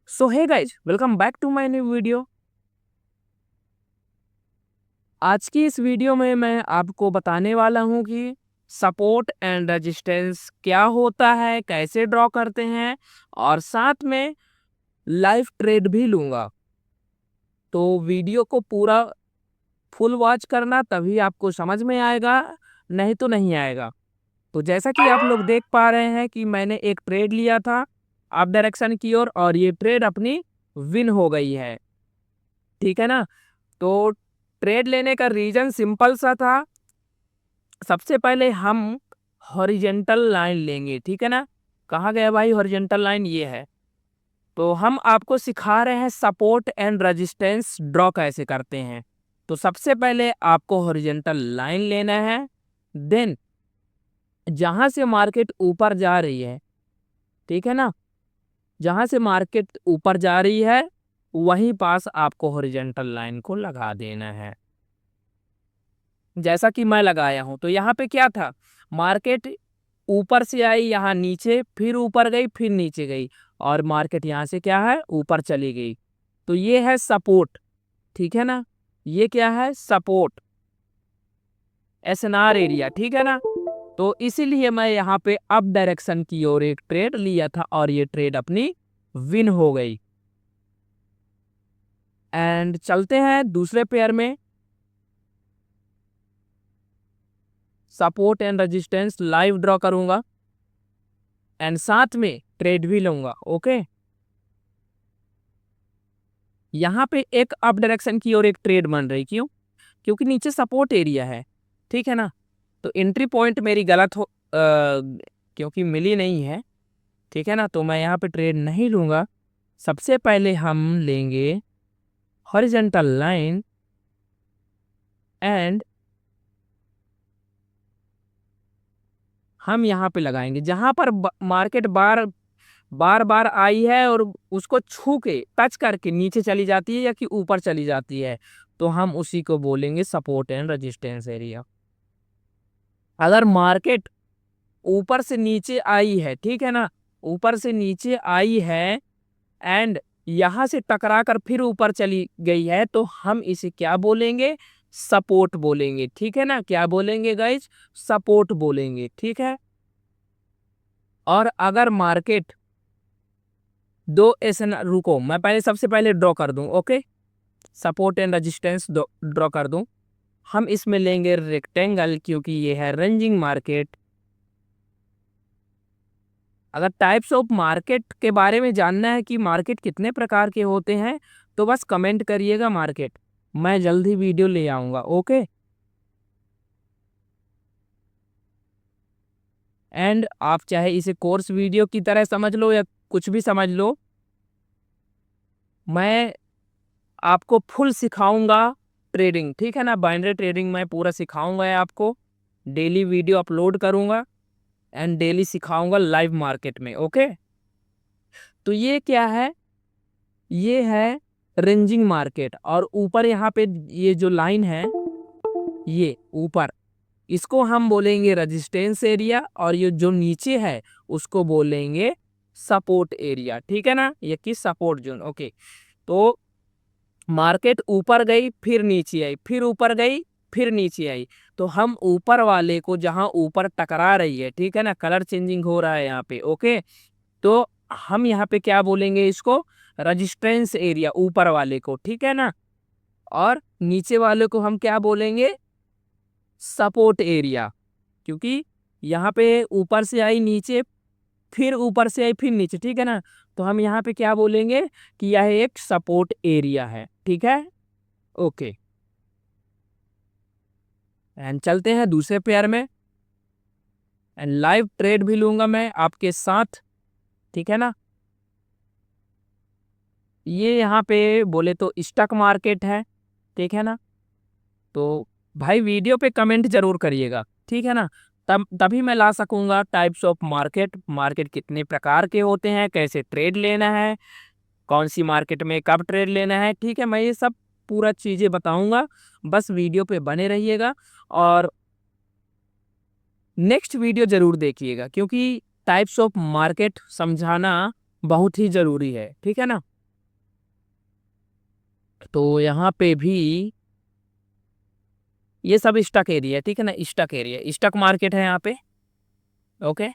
So hey guys, welcome back to my new video. आज की इस वीडियो में मैं आपको बताने वाला हूं कि सपोर्ट एंड रेजिस्टेंस क्या होता है, कैसे ड्रॉ करते हैं, और साथ में लाइव ट्रेड भी लूंगा। तो वीडियो को पूरा फुल वॉच करना, तभी आपको समझ में आएगा, नहीं तो नहीं आएगा। तो जैसा कि आप लोग देख पा रहे हैं कि मैंने एक ट्रेड लिया था अप डायरेक्शन की ओर, और ये ट्रेड अपनी विन हो गई है। ठीक है ना। तो ट्रेड लेने का रीजन सिंपल सा था। सबसे पहले हम हॉरिजेंटल लाइन लेंगे, ठीक है ना। कहाँ गया भाई हॉरिजेंटल लाइन? ये है। तो हम आपको सिखा रहे हैं सपोर्ट एंड रेजिस्टेंस ड्रॉ कैसे करते हैं। तो सबसे पहले आपको हॉरिजेंटल लाइन लेना है। देन जहां से मार्केट ऊपर जा रही है, ठीक है ना, जहां से मार्केट ऊपर जा रही है वहीं पास आपको हॉरिजेंटल लाइन को लगा देना है, जैसा कि मैं लगाया हूं। तो यहाँ पे क्या था, मार्केट ऊपर से आई, यहाँ नीचे, फिर ऊपर गई, फिर नीचे गई, और मार्केट यहाँ से क्या है, ऊपर चली गई। तो ये है सपोर्ट, ठीक है ना। ये क्या है, सपोर्ट, एसएनआर एरिया, ठीक है ना। तो इसीलिए मैं यहाँ पे अप डायरेक्शन की ओर एक ट्रेड लिया था, और ये ट्रेड अपनी विन हो गई। एंड चलते हैं दूसरे पेयर में। Support and resistance live draw करूंगा, एंड साथ में ट्रेड भी लूंगा। ओके, यहाँ पे एक अप डायरेक्शन की ओर एक ट्रेड बन रही, क्यों? क्योंकि नीचे सपोर्ट एरिया है, ठीक है ना। तो एंट्री पॉइंट मेरी गलत क्योंकि मिली नहीं है, ठीक है ना। तो मैं यहाँ पे ट्रेड नहीं लूंगा। सबसे पहले हम लेंगे हॉरिजॉन्टल लाइन, एंड हम यहाँ पे लगाएंगे जहां पर मार्केट बार बार बार आई है और उसको छू के टच करके नीचे चली जाती है या कि ऊपर चली जाती है, तो हम उसी को बोलेंगे सपोर्ट एंड रेजिस्टेंस एरिया। अगर मार्केट ऊपर से नीचे आई है, ठीक है ना, ऊपर से नीचे आई है, एंड यहां से टकरा कर फिर ऊपर चली गई है, तो हम इसे क्या बोलेंगे, सपोर्ट बोलेंगे, ठीक है ना। क्या बोलेंगे गाइज, सपोर्ट बोलेंगे, ठीक है। और अगर मार्केट दो ऐसे रुको, मैं पहले सबसे पहले ड्रॉ कर दूं। Okay, support and resistance draw कर दूं। हम इसमें लेंगे रेक्टेंगल, क्योंकि ये है रेंजिंग मार्केट। अगर टाइप्स ऑफ मार्केट के बारे में जानना है कि मार्केट कितने प्रकार के होते हैं, तो बस कमेंट करिएगा मार्केट, मैं जल्द ही वीडियो ले आऊंगा। ओके, एंड आप चाहे इसे कोर्स वीडियो की तरह समझ लो या कुछ भी समझ लो, मैं आपको फुल सिखाऊंगा ट्रेडिंग, ठीक है ना। बाइनरी ट्रेडिंग मैं पूरा सिखाऊंगा आपको, डेली वीडियो अपलोड करूंगा, एंड डेली सिखाऊंगा लाइव मार्केट में। ओके, तो ये क्या है, ये है रेंजिंग मार्केट, और ऊपर यहाँ पे ये जो लाइन है, ये ऊपर, इसको हम बोलेंगे रेजिस्टेंस एरिया, और ये जो नीचे है उसको बोलेंगे सपोर्ट एरिया, ठीक है ना, ये कि सपोर्ट जोन। ओके, तो मार्केट ऊपर गई, फिर नीचे आई, फिर ऊपर गई, फिर नीचे आई, तो हम ऊपर वाले को, जहां ऊपर टकरा रही है, ठीक है ना, कलर चेंजिंग हो रहा है यहाँ पे। ओके, तो हम यहाँ पे क्या बोलेंगे, इसको रेजिस्टेंस एरिया, ऊपर वाले को, ठीक है ना। और नीचे वाले को हम क्या बोलेंगे, सपोर्ट एरिया, क्योंकि यहाँ पे ऊपर से आई नीचे, फिर ऊपर से आई, फिर नीचे, ठीक है ना। तो हम यहाँ पे क्या बोलेंगे कि यह एक सपोर्ट एरिया है, ठीक है। ओके, एंड चलते हैं दूसरे पेयर में, एंड लाइव ट्रेड भी लूंगा मैं आपके साथ, ठीक है ना। ये यहाँ पे बोले तो स्टॉक मार्केट है, ठीक है ना। तो भाई वीडियो पे कमेंट जरूर करिएगा, ठीक है ना। तभी मैं ला सकूंगा टाइप्स ऑफ मार्केट, मार्केट कितने प्रकार के होते हैं, कैसे ट्रेड लेना है, कौन सी मार्केट में कब ट्रेड लेना है, ठीक है। मैं ये सब पूरा चीज़ें बताऊंगा, बस वीडियो पे बने रहिएगा, और नेक्स्ट वीडियो जरूर देखिएगा, क्योंकि टाइप्स ऑफ मार्केट समझाना बहुत ही ज़रूरी है, ठीक है ना। तो यहाँ पे भी ये सब स्टॉक एरिया है, ठीक है ना, स्टॉक एरिया, स्टॉक मार्केट है यहाँ पे। ओके,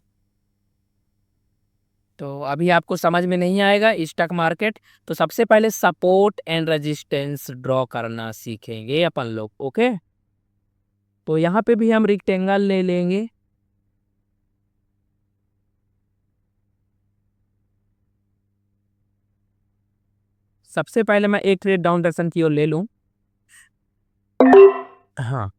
तो अभी आपको समझ में नहीं आएगा स्टॉक मार्केट, तो सबसे पहले सपोर्ट एंड रेजिस्टेंस ड्रॉ करना सीखेंगे अपन लोग। ओके, तो यहाँ पे भी हम रेक्टेंगल ले लेंगे। सबसे पहले मैं एक ट्रेड डाउन डायरेक्शन की ओर ले लूं। हाँ,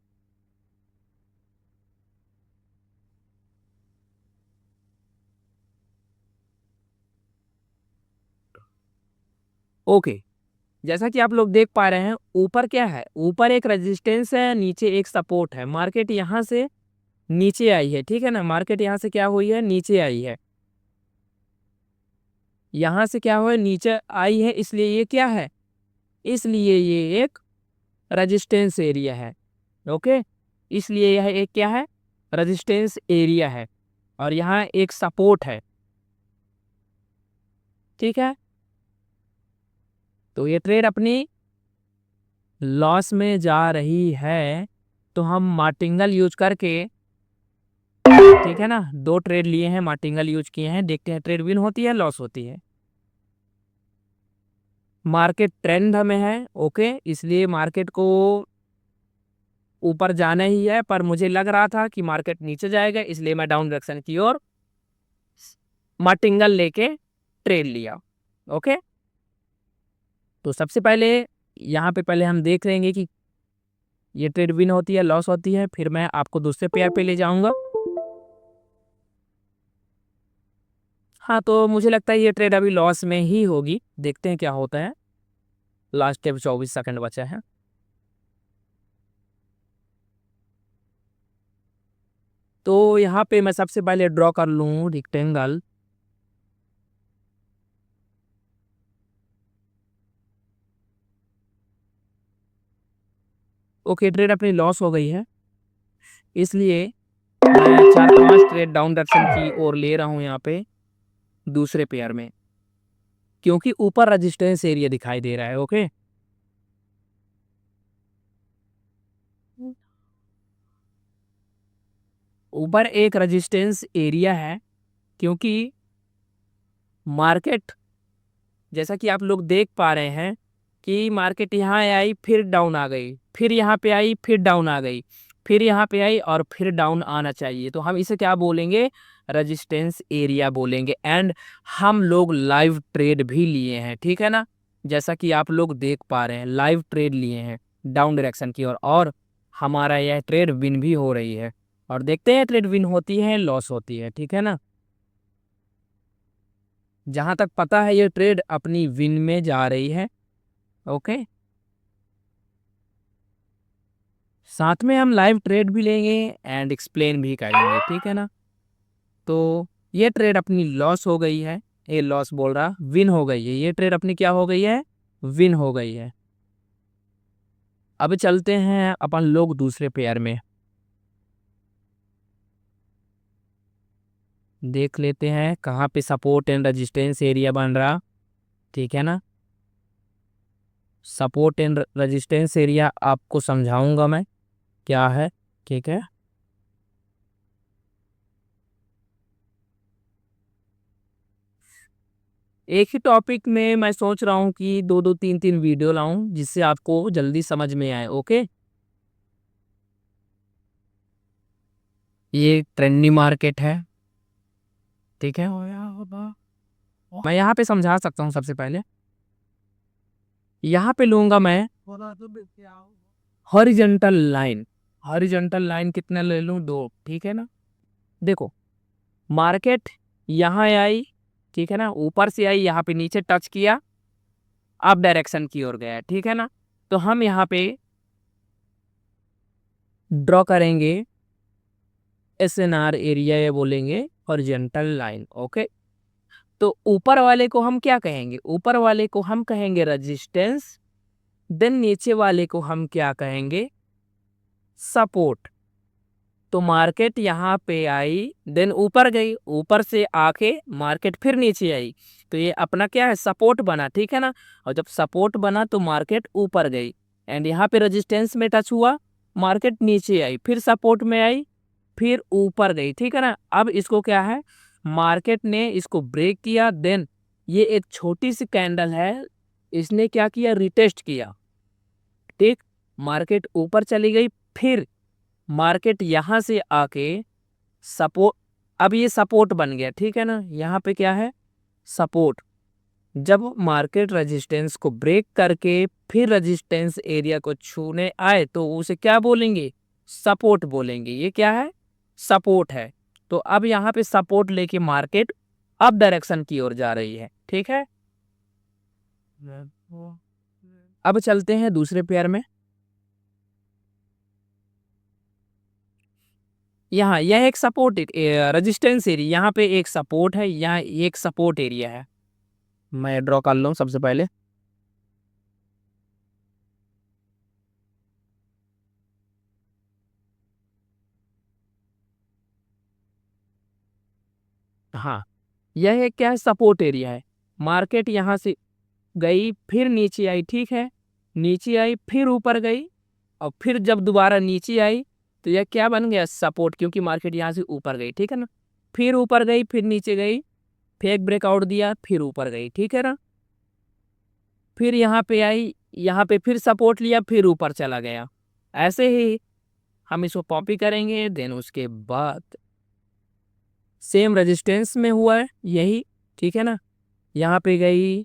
ओके, जैसा कि आप लोग देख पा रहे हैं, ऊपर क्या है, ऊपर एक रेजिस्टेंस है, नीचे एक सपोर्ट है। मार्केट यहाँ से नीचे आई है, ठीक है ना, मार्केट यहाँ से क्या हुई है, नीचे आई है, यहाँ से क्या हुआ है, नीचे आई है, इसलिए ये क्या है, इसलिए ये एक रेजिस्टेंस एरिया है। ओके, इसलिए यह एक क्या है, रेजिस्टेंस एरिया है, और यहाँ एक सपोर्ट है, ठीक है। तो ये ट्रेड अपनी लॉस में जा रही है, तो हम मार्टिंगल यूज करके, ठीक है ना, 2 ट्रेड लिए हैं, मार्टिंगल यूज किए हैं, देखते हैं ट्रेड विन होती है लॉस होती है। मार्केट ट्रेंड हमें है, ओके, इसलिए मार्केट को ऊपर जाना ही है, पर मुझे लग रहा था कि मार्केट नीचे जाएगा, इसलिए मैं डाउन डायरेक्शन की ओर मार्टिंगल लेके ट्रेड लिया। ओके, तो सबसे पहले यहाँ पे पहले हम देख लेंगे कि ये ट्रेड विन होती है लॉस होती है, फिर मैं आपको दूसरे पेयर पे ले जाऊंगा। हाँ, तो मुझे लगता है ये ट्रेड अभी लॉस में ही होगी, देखते हैं क्या होता है। लास्ट 24 सेकंड बचा है। तो यहाँ पे मैं सबसे पहले ड्रॉ कर लूँ रेक्टेंगल। ओके, ट्रेड अपनी लॉस हो गई है, इसलिए मैं 4-5 ट्रेड डाउन डायरेक्शन की ओर ले रहा हूँ यहाँ पे दूसरे पेयर में, क्योंकि ऊपर रेजिस्टेंस एरिया दिखाई दे रहा है। ओके, ऊपर एक रेजिस्टेंस एरिया है, क्योंकि मार्केट, जैसा कि आप लोग देख पा रहे हैं कि मार्केट यहाँ आई, फिर डाउन आ गई, फिर यहाँ पे आई, फिर डाउन आ गई, फिर यहाँ पे आई, और फिर डाउन आना चाहिए, तो हम इसे क्या बोलेंगे, रेजिस्टेंस एरिया बोलेंगे। एंड हम लोग लाइव ट्रेड भी लिए हैं, ठीक है ना, जैसा कि आप लोग देख पा रहे हैं, लाइव ट्रेड लिए हैं डाउन डायरेक्शन की ओर, और हमारा यह ट्रेड विन भी हो रही है, और देखते हैं ट्रेड विन होती है लॉस होती है, ठीक है ना। जहां तक पता है ये ट्रेड अपनी विन में जा रही है। ओके, साथ में हम लाइव ट्रेड भी लेंगे एंड एक्सप्लेन भी करेंगे, ठीक है ना। तो ये ट्रेड अपनी लॉस हो गई है, ये लॉस बोल रहा, विन हो गई है, ये ट्रेड अपनी क्या हो गई है, विन हो गई है। अब चलते हैं अपन लोग दूसरे पेयर में, देख लेते हैं कहाँ पे सपोर्ट एंड रेजिस्टेंस एरिया बन रहा, ठीक है ना। सपोर्ट एंड रेजिस्टेंस एरिया आपको समझाऊंगा मैं क्या है, ठीक है। एक ही टॉपिक में मैं सोच रहा हूँ कि 2-2 3-3 वीडियो लाऊं, जिससे आपको जल्दी समझ में आए। ओके, ये ट्रेंडी मार्केट है, ठीक है, मैं यहाँ पे समझा सकता हूँ। सबसे पहले यहाँ पे लूंगा मैं हॉरिजॉन्टल लाइन, हॉरिजॉन्टल लाइन कितने ले लूँ, 2, ठीक है ना। देखो, मार्केट यहाँ आई, ठीक है ना, ऊपर से आई, यहाँ पे नीचे टच किया, अप डायरेक्शन की ओर गया, ठीक है ना। तो हम यहाँ पे ड्रॉ करेंगे SNR एरिया, ये बोलेंगे हॉरिजॉन्टल लाइन। ओके, तो ऊपर वाले को हम क्या कहेंगे, ऊपर वाले को हम कहेंगे रेजिस्टेंस, देन नीचे वाले को हम क्या कहेंगे, सपोर्ट। तो मार्केट यहाँ पे आई, देन ऊपर गई, ऊपर से आके मार्केट फिर नीचे आई, तो ये अपना क्या है, सपोर्ट बना, ठीक है ना। और जब सपोर्ट बना तो मार्केट ऊपर गई, एंड यहाँ पे रेजिस्टेंस में टच हुआ, मार्केट नीचे आई, फिर सपोर्ट में आई, फिर ऊपर गई, ठीक है ना। अब इसको क्या है, मार्केट ने इसको ब्रेक किया, देन ये एक छोटी सी कैंडल है, इसने क्या किया, रिटेस्ट किया, ठीक। मार्केट ऊपर चली गई, फिर मार्केट यहाँ से आके सपोर्ट, अब ये सपोर्ट बन गया, ठीक है ना। यहाँ पे क्या है, सपोर्ट। जब मार्केट रेजिस्टेंस को ब्रेक करके फिर रेजिस्टेंस एरिया को छूने आए तो उसे क्या बोलेंगे, सपोर्ट बोलेंगे। ये क्या है, सपोर्ट है। तो अब यहाँ पे सपोर्ट लेके मार्केट अप डायरेक्शन की ओर जा रही है, ठीक है। अब चलते हैं दूसरे पेयर में। यहाँ यह एक सपोर्ट रेजिस्टेंस एरिया, यहाँ पे एक सपोर्ट है, यहाँ एक सपोर्ट एरिया है। मैं ड्रॉ कर लूँ सबसे पहले। हाँ, यह एक क्या है, सपोर्ट एरिया है। मार्केट यहाँ से गई, फिर नीचे आई, ठीक है, नीचे आई, फिर ऊपर गई, और फिर जब दोबारा नीचे आई तो यह क्या बन गया, सपोर्ट, क्योंकि मार्केट यहाँ से ऊपर गई, ठीक है ना। फिर ऊपर गई, फिर नीचे गई, फिर एक ब्रेकआउट दिया, फिर ऊपर गई, ठीक है ना। फिर यहाँ पे आई, यहाँ पे फिर सपोर्ट लिया, फिर ऊपर चला गया। ऐसे ही हम इसको कॉपी करेंगे, देन उसके बाद सेम रेजिस्टेंस में हुआ है यही, ठीक है ना। यहाँ पे गई,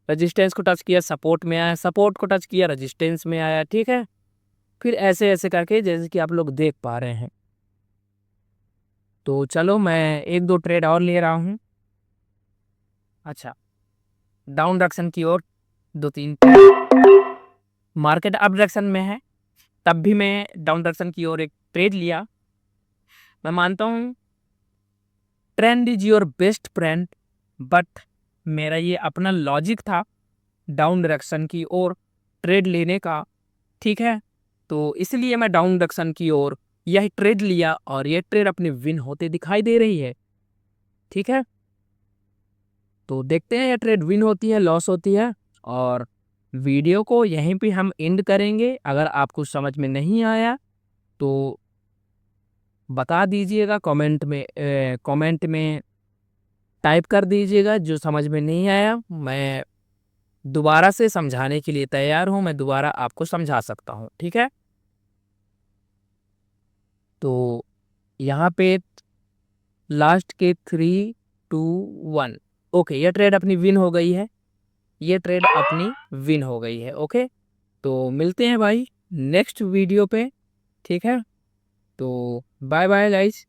रेजिस्टेंस को टच किया, सपोर्ट में आया, सपोर्ट को टच किया, रेजिस्टेंस में आया, ठीक है। फिर ऐसे ऐसे करके जैसे कि आप लोग देख पा रहे हैं। तो चलो मैं एक दो ट्रेड और ले रहा हूँ। अच्छा, डाउन डायरेक्शन की ओर दो तीन, मार्केट अप डायरेक्शन में है, तब भी मैं डाउन डायरेक्शन की ओर एक ट्रेड लिया। मैं मानता हूँ trend is your best friend, but मेरा ये अपना लॉजिक था डाउन डायरेक्शन की ओर ट्रेड लेने का, ठीक है। तो इसलिए मैं डाउन डायरेक्शन की ओर यह ट्रेड लिया, और ये ट्रेड अपनी विन होते दिखाई दे रही है, ठीक है। तो देखते हैं ये ट्रेड विन होती है, लॉस होती है। और वीडियो को यहीं पे हम एंड करेंगे। अगर आपको समझ में नहीं आया तो बता दीजिएगा कमेंट में टाइप कर दीजिएगा। जो समझ में नहीं आया मैं दोबारा से समझाने के लिए तैयार हूँ, मैं दोबारा आपको समझा सकता हूँ, ठीक है। तो यहाँ पे लास्ट के 3, 2, 1, ओके, ये ट्रेड अपनी विन हो गई है, ये ट्रेड अपनी विन हो गई है, ओके। तो मिलते हैं भाई नेक्स्ट वीडियो पे, ठीक है। तो बाय बाय गाइस।